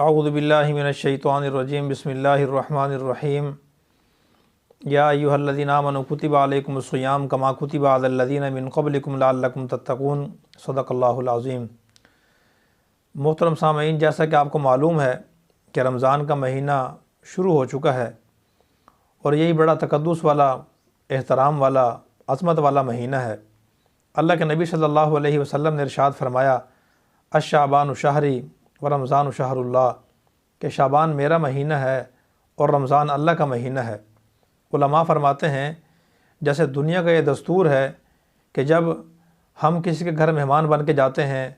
اعوذ باللہ من الشیطان الرجیم بسم اللہ الرحمن الرحیم یا ایھا الذین آمنوا کتب علیکم الصیام کما کتب علی الذین من قبلکم لعلکم تتقون صدق اللہ العظیم۔ محترم سامعین، جیسا کہ آپ کو معلوم ہے کہ رمضان کا مہینہ شروع ہو چکا ہے اور یہی بڑا تقدس والا، احترام والا، عظمت والا مہینہ ہے۔ اللہ کے نبی صلی اللہ علیہ وسلم نے ارشاد فرمایا، الشعبان شہری و رمضان شہر اللہ، کہ شعبان میرا مہینہ ہے اور رمضان اللہ کا مہینہ ہے۔ علماء فرماتے ہیں جیسے دنیا کا یہ دستور ہے کہ جب ہم کسی کے گھر مہمان بن کے جاتے ہیں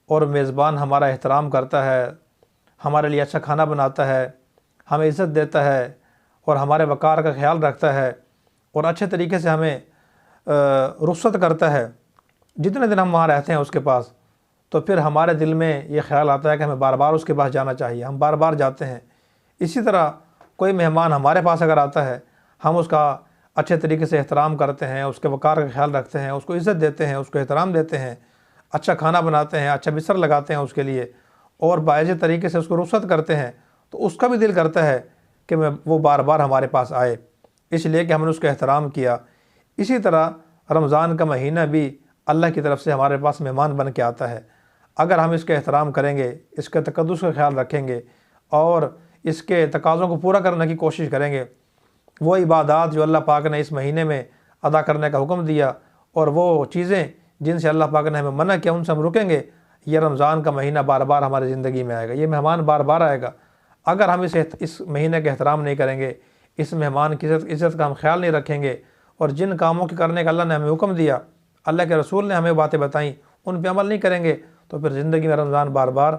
اور میزبان ہمارا احترام کرتا ہے، ہمارے لیے اچھا کھانا بناتا ہے، ہمیں عزت دیتا ہے اور ہمارے وقار کا خیال رکھتا ہے اور اچھے طریقے سے ہمیں رخصت کرتا ہے جتنے دن ہم وہاں رہتے ہیں اس کے پاس، تو پھر ہمارے دل میں یہ خیال آتا ہے کہ ہمیں بار بار اس کے پاس جانا چاہیے، ہم بار بار جاتے ہیں۔ اسی طرح کوئی مہمان ہمارے پاس اگر آتا ہے، ہم اس کا اچھے طریقے سے احترام کرتے ہیں، اس کے وقار کا خیال رکھتے ہیں، اس کو عزت دیتے ہیں، اس کو احترام دیتے ہیں، اچھا کھانا بناتے ہیں، اچھا بستر لگاتے ہیں اس کے لیے اور باعث طریقے سے اس کو رخصت کرتے ہیں، تو اس کا بھی دل کرتا ہے کہ وہ بار بار ہمارے پاس آئے، اس لیے کہ ہم نے اس کا احترام کیا۔ اسی طرح رمضان کا مہینہ بھی اللہ کی طرف سے ہمارے پاس مہمان بن کے آتا ہے۔ اگر ہم اس کا احترام کریں گے، اس کے تقدس کا خیال رکھیں گے اور اس کے تقاضوں کو پورا کرنے کی کوشش کریں گے، وہ عبادات جو اللہ پاک نے اس مہینے میں ادا کرنے کا حکم دیا اور وہ چیزیں جن سے اللہ پاک نے ہمیں منع کیا، ان سے ہم رکیں گے، یہ رمضان کا مہینہ بار بار ہماری زندگی میں آئے گا، یہ مہمان بار بار آئے گا۔ اگر ہم اس مہینے کا احترام نہیں کریں گے، اس مہمان کی عزت کا ہم خیال نہیں رکھیں گے اور جن کاموں کے کرنے کا اللہ نے ہمیں حکم دیا، اللہ کے رسول نے ہمیں باتیں بتائیں، ان پہ عمل نہیں کریں گے، تو پھر زندگی میں رمضان بار بار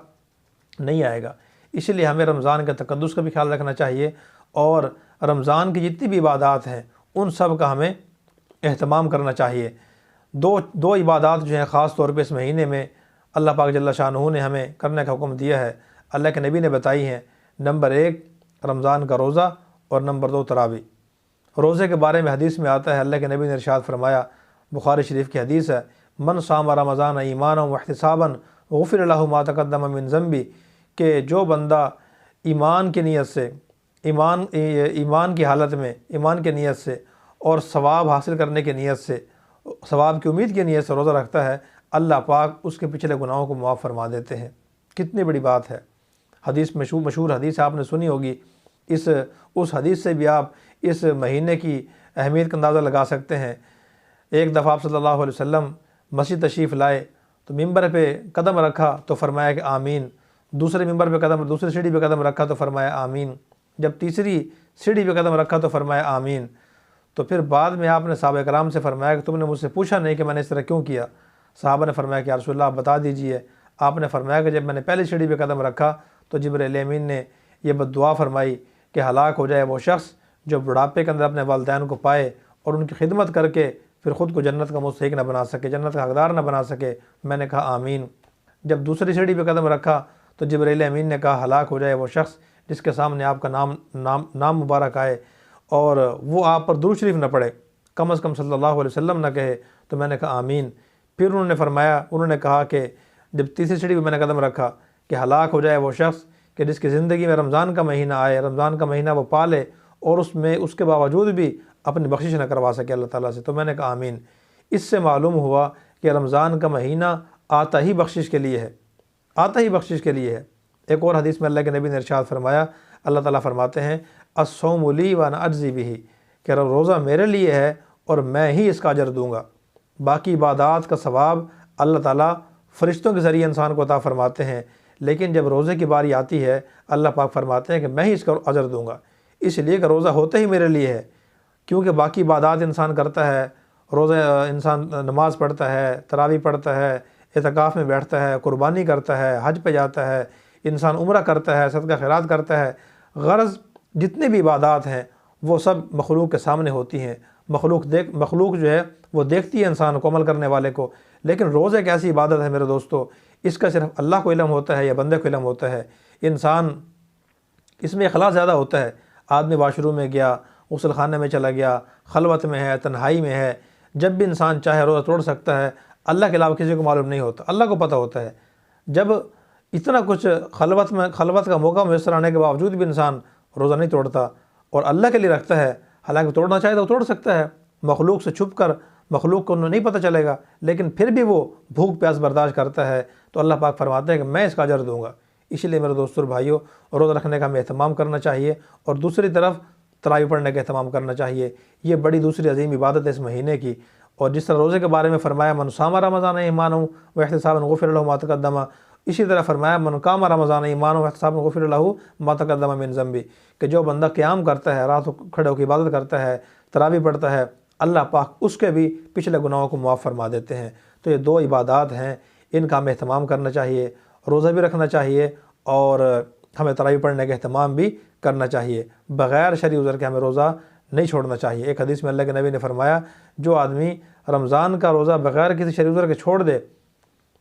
نہیں آئے گا۔ اسی لیے ہمیں رمضان کے تقدس کا بھی خیال رکھنا چاہیے اور رمضان کی جتنی بھی عبادات ہیں ان سب کا ہمیں اہتمام کرنا چاہیے۔ دو عبادات جو ہیں خاص طور پہ اس مہینے میں اللہ پاک جل شانہ نے ہمیں کرنے کا حکم دیا ہے، اللہ کے نبی نے بتائی ہیں۔ نمبر 1 رمضان کا روزہ اور نمبر 2 تراویح۔ روزے کے بارے میں حدیث میں آتا ہے، اللہ کے نبی نے ارشاد فرمایا، بخاری شریف کی حدیث ہے، من صام رمضان ایمانا واحتسابا غفر له ما تقدم من ذنبی، کہ جو بندہ ایمان کی نیت سے، ایمان کی حالت میں، ایمان کی نیت سے اور ثواب حاصل کرنے کی نیت سے، ثواب کی امید کی نیت سے روزہ رکھتا ہے، اللہ پاک اس کے پچھلے گناہوں کو معاف فرما دیتے ہیں۔ کتنی بڑی بات ہے۔ حدیث مشہور حدیث آپ نے سنی ہوگی، اس حدیث سے بھی آپ اس مہینے کی اہمیت کا اندازہ لگا سکتے ہیں۔ ایک دفعہ آپ صلی اللہ علیہ وسلم مسجد تشریف لائے تو ممبر پہ قدم رکھا تو فرمایا کہ آمین، دوسرے سیڑھی پہ قدم رکھا تو فرمایا آمین، جب تیسری سیڑھی پہ قدم رکھا تو فرمایا آمین۔ تو پھر بعد میں آپ نے صحابہ کرام سے فرمایا کہ تم نے مجھ سے پوچھا نہیں کہ میں نے اس طرح کیوں کیا؟ صحابہ نے فرمایا کہ یا رسول اللہ آپ بتا دیجئے۔ آپ نے فرمایا کہ جب میں نے پہلی سیڑھی پہ قدم رکھا تو جبرائیل امین نے یہ بد دعا فرمائی کہ ہلاک ہو جائے وہ شخص جو بڑھاپے کے اندر اپنے والدین کو پائے اور ان کی خدمت کر کے پھر خود کو جنت کا مستحق نہ بنا سکے، جنت کا حقدار نہ بنا سکے۔ میں نے کہا آمین۔ جب دوسری سیڑھی پہ قدم رکھا تو جبرائیل امین نے کہا ہلاک ہو جائے وہ شخص جس کے سامنے آپ کا نام مبارک آئے اور وہ آپ پر درود شریف نہ پڑھے، کم از کم صلی اللہ علیہ وسلم نہ کہے۔ تو میں نے کہا آمین۔ پھر انہوں نے کہا کہ جب تیسری سیڑھی پہ میں نے قدم رکھا کہ ہلاک ہو جائے وہ شخص کہ جس کی زندگی میں رمضان کا مہینہ آئے، رمضان کا مہینہ وہ پالے اور اس کے باوجود بھی اپنی بخشش نہ کروا سکے اللہ تعالیٰ سے۔ تو میں نے کہا آمین۔ اس سے معلوم ہوا کہ رمضان کا مہینہ آتا ہی بخشش کے لیے ہے، آتا ہی بخشش کے لیے ہے۔ ایک اور حدیث میں اللہ کے نبی نے ارشاد فرمایا، اللہ تعالیٰ فرماتے ہیں الصوم لی وانا اجزی بہ، کہ روزہ میرے لیے ہے اور میں ہی اس کا اجر دوں گا۔ باقی عبادات کا ثواب اللہ تعالیٰ فرشتوں کے ذریعے انسان کو عطا فرماتے ہیں، لیکن جب روزے کی باری آتی ہے اللہ پاک فرماتے ہیں کہ میں ہی اس کا اجر دوں گا، اس لیے کہ روزہ ہوتے ہی میرے لیے ہے۔ کیونکہ باقی عبادات انسان کرتا ہے، روزہ انسان نماز پڑھتا ہے، تراویح پڑھتا ہے، اعتکاف میں بیٹھتا ہے، قربانی کرتا ہے، حج پہ جاتا ہے، انسان عمرہ کرتا ہے، صدقہ خیرات کرتا ہے۔ غرض جتنی بھی عبادات ہیں وہ سب مخلوق کے سامنے ہوتی ہیں، مخلوق جو ہے وہ دیکھتی ہے انسان کو، عمل کرنے والے کو، لیکن روزہ ایک ایسی عبادت ہے میرے دوستو، اس کا صرف اللہ کو علم ہوتا ہے یا بندے کو علم ہوتا ہے۔ انسان اس میں اخلاص زیادہ ہوتا ہے، آدمی واش روم میں گیا، غسل خانے میں چلا گیا، خلوت میں ہے، تنہائی میں ہے، جب بھی انسان چاہے روزہ توڑ سکتا ہے، اللہ کے علاوہ کسی کو معلوم نہیں ہوتا، اللہ کو پتہ ہوتا ہے۔ جب اتنا کچھ خلوت کا موقع میسر آنے کے باوجود بھی انسان روزہ نہیں توڑتا اور اللہ کے لیے رکھتا ہے، حالانکہ توڑنا چاہے تو توڑ سکتا ہے، مخلوق سے چھپ کر، مخلوق کو انہیں نہیں پتہ چلے گا، لیکن پھر بھی وہ بھوک پیاس برداشت کرتا ہے، تو اللہ پاک فرماتے ہیں کہ میں اس کا اجر دوں گا۔ اسی لیے میرے دوستو اور بھائیوں، روزہ رکھنے کا ہمیں اہتمام کرنا چاہیے، اور دوسری طرف تراویح پڑھنے کا اہتمام کرنا چاہیے۔ یہ بڑی دوسری عظیم عبادت ہے اس مہینے کی، اور جس طرح روزے کے بارے میں فرمایا من صام رمضان ایمانا واحتسابا غفر له ما تقدم، اسی طرح فرمایا من قام رمضان ایمانا واحتسابا غفر له ما تقدم من ذنبه، کہ جو بندہ قیام کرتا ہے، رات کو کھڑے ہو کے عبادت کرتا ہے، تراویح پڑھتا ہے، اللہ پاک اس کے بھی پچھلے گناہوں کو معاف فرما دیتے ہیں۔ تو یہ دو عبادات ہیں، ان کا ہمیں اہتمام کرنا چاہیے، روزہ بھی رکھنا چاہیے اور ہمیں تراویح پڑھنے کا اہتمام بھی کرنا چاہیے۔ بغیر شرعی عذر کے ہمیں روزہ نہیں چھوڑنا چاہیے۔ ایک حدیث میں اللہ کے نبی نے فرمایا، جو آدمی رمضان کا روزہ بغیر کسی شرعی عذر کے چھوڑ دے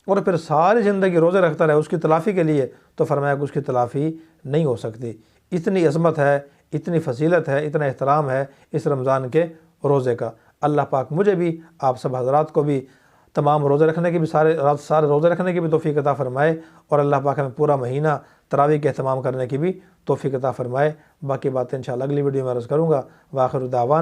اور پھر ساری زندگی روزے رکھتا رہے اس کی تلافی کے لیے، تو فرمایا کہ اس کی تلافی نہیں ہو سکتی۔ اتنی عظمت ہے، اتنی فضیلت ہے، اتنا احترام ہے اس رمضان کے روزے کا۔ اللہ پاک مجھے بھی، آپ سب حضرات کو بھی تمام روزے رکھنے کی بھی، سارے روزے رکھنے کی بھی توفیق عطا فرمائے، اور اللہ پاک ہمیں پورا مہینہ تراویح کے اہتمام کرنے کی بھی توفیق عطا فرمائے۔ باقی باتیں انشاءاللہ اگلی ویڈیو میں عرض کروں گا۔ وآخر دعوانا